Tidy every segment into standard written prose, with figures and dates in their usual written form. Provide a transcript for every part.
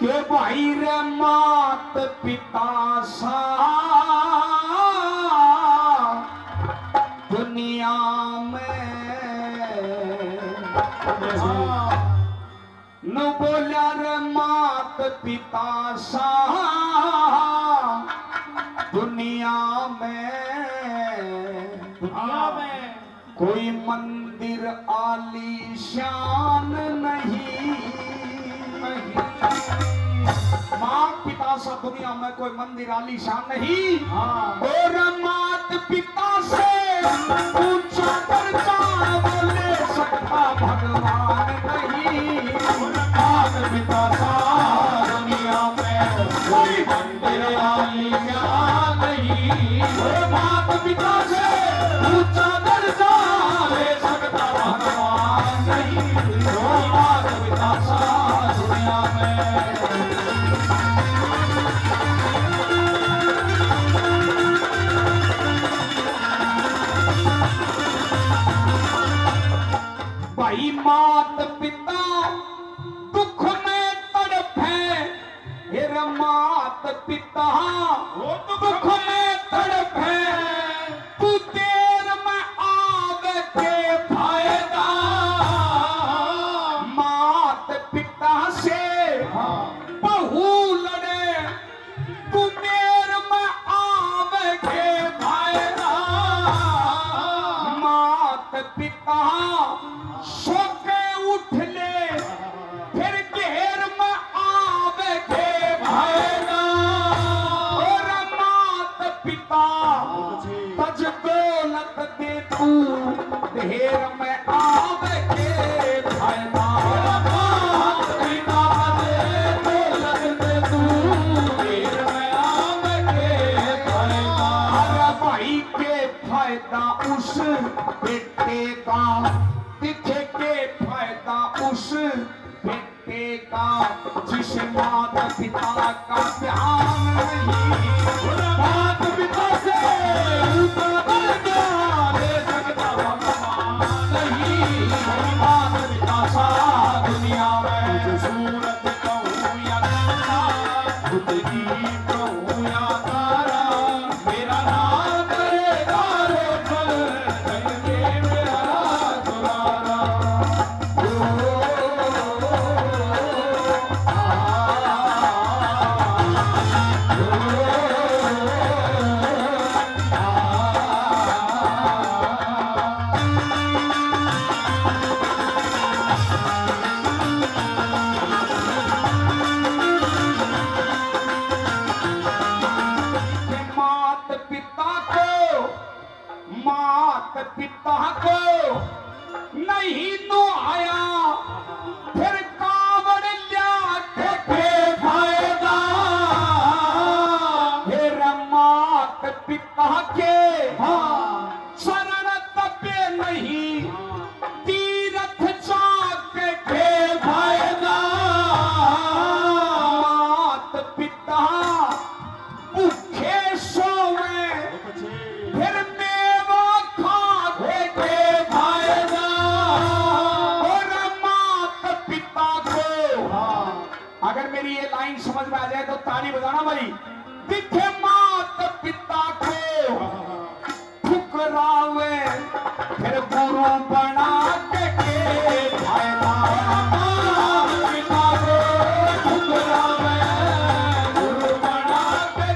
के भाई रे मात पिता सा दुनिया में न बोला रे मात पिता सा दुनिया में कोई मंदिर आलीशान नहीं। माँ पिता सा दुनिया में कोई मंदिर आलीशान नहीं। और मात पिता से ऊंचा दर्जा बोले सकता भगवान नहीं। मात पिता सा दुनिया में कोई मंदिर आलीशान नहीं। मात पिता से ऊंचा दर्जा ले सकता भगवान नहीं। मात पिता सा दुनिया में भाई मात पिता दुख में तड़पे। हेर मात पिता दुख में तड़पे। तू देर में आवे के फायदा। मात पिता से बहू लड़े। तू देर में आवे के फायदा। मात पिता सो के उठ ले फिर घेर में आवे के भाईना। और मात पिता तज दौलत दे तू ढेर में आवे के भाईना। मात पिता तज दौलत दे तू ढेर में आवे के भाईना। अरे भाई के फायदा उस बेटे का दिखे के फायदा उस बेटे का जिस मात पिता का ध्यान नहीं। मात पिता से ऊंचा दर्जा ले सकता भगवान नहीं। मात पिता सा दुनिया में सूरत कहूँ या तारा, खुद की कहूँ या तारा। मेरा नाम करेगा रोशन करके मेरा दुलारा। मात पिता को नहीं तो आया फिर कावड़ लिया के फायदा। फिर मात पिता के शरण तपे नहीं तीरथ जाके के फायदा। मात पिता भूखे सोवे फिर मेवा खाते के फायदा। और मात पिता को अगर मेरी ये लाइन समझ में आ जाए तो ताली बजाना भाई। दिखे मात पिता को ठुकरावे फिर गुरु बना के फायदा। मात पिता को ठुकरावे गुरु बना के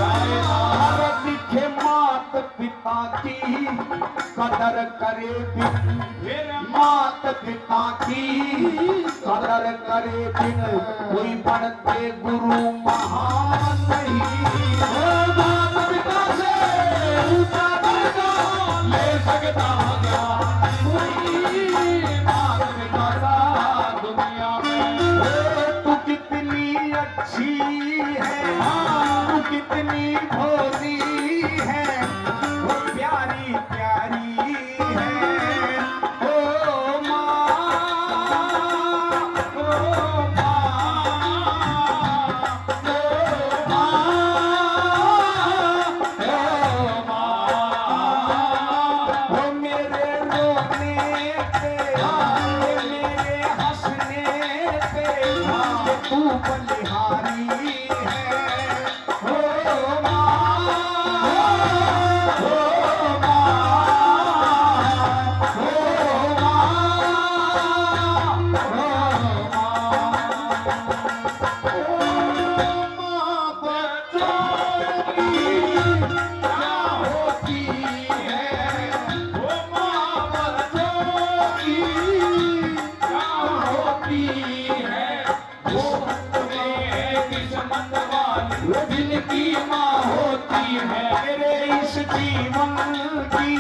फायदा। दिखे मात पिता की कदर करे बिन। मात पिता की कदर करे बिन कोई बनते गुरु महान नहीं। मात पिता से ऊंचा दर्जा ले सकता भगवान नहीं। मात पिता सा दुनिया में तू कितनी अच्छी है। तू कितनी भोली है। वो प्यारी प्यारी है। ओ माँ, ओ माँ, ओ माँ, ओ माँ। तू बलिहारी है। हो माँ, हो माँ, हो माँ, हो माँ, बच्चों की क्या होती है। हो माँ, बच्चों की क्या होती है। वो किस्मत वाली वो जिनकी माँ होती है। मेरे इस जीवन की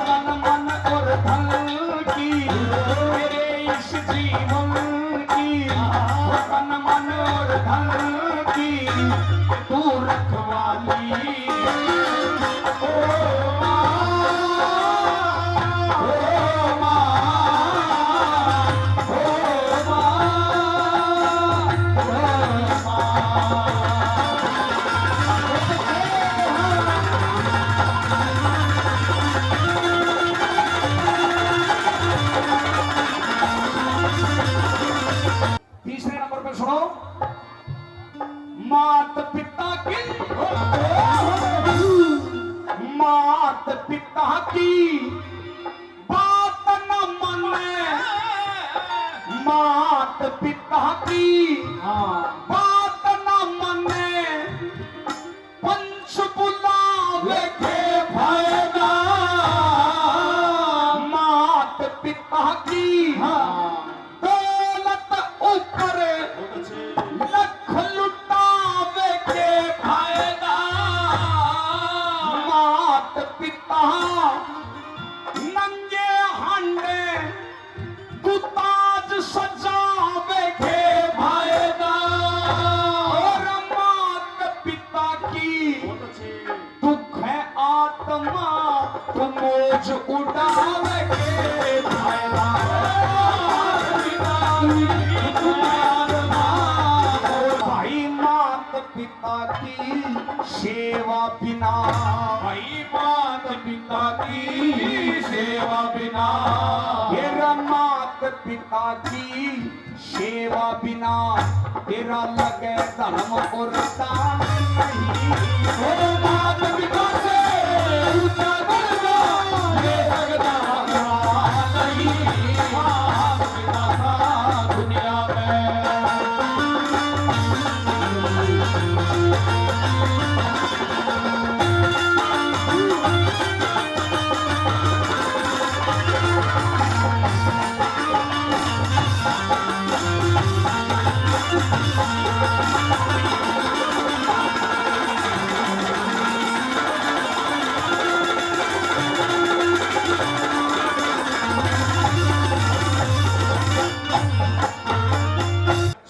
तन मन और धन की, मेरे इस जीवन की तन मन और धन की तू रखवाली। ओ माँ, ओ माँ, ओ माँ, ओ माँ। तीसरे नंबर पे सुनो, मात पिता की, मात पिता की बात न माने, मात पिता की बात न माने, पंच बुलावे के फायदा। मात पिता की दौलत ऊपर लख लुटावे के फायदा। मात पिता नंगे हांडे तू ताज सजावे के फायदा। और मात पिता की दुख है आत्मा तू मौज उड़ावे के फायदा। भाई मात पिता की सेवा बिना, भाई मात पिता की सेवा बिना, तेरा मात पिता की सेवा बिना तेरा लगे धर्म और दान नहीं। ओ मात पिता से ऊंचा दर्जा ले सकता नहीं। मात पिता का दुनिया में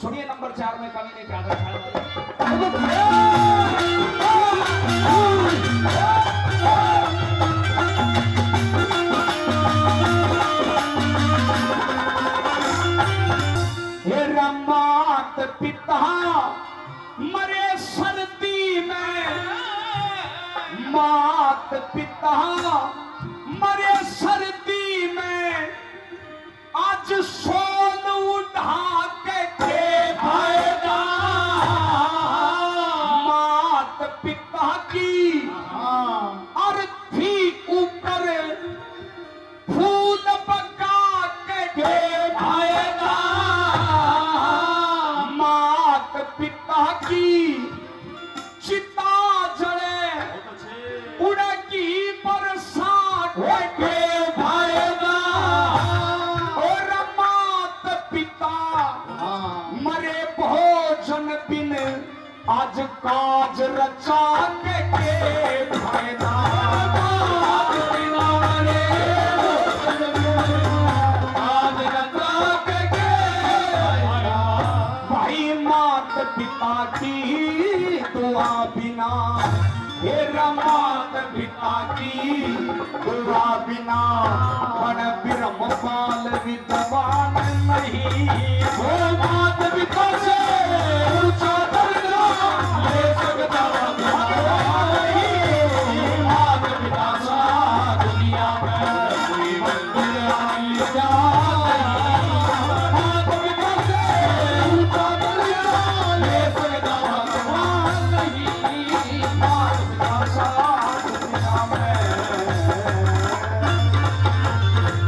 सुनिए, नंबर 4 में कवि ने क्या दर्शाया। मेरा मात पिता मरे सर्दी में, मात पिता मरे सर्दी में, आज सोल उठा के फायदा। मात पिता की अर्थी ऊपर फूल पका के फायदा। मात पिता की चिता जड़े उड़की बरसात के फायदा। और मात पिता मरे भोजन बिन आज काज रचा के फायदा। मात पिता मरे भोजन बिन काज रचा के फायदा। भाई मात पिता की दुआ बिना, तेरा मात पिता की दुआ बिना बड़ ब्रह्म बाल विद्वान नहीं।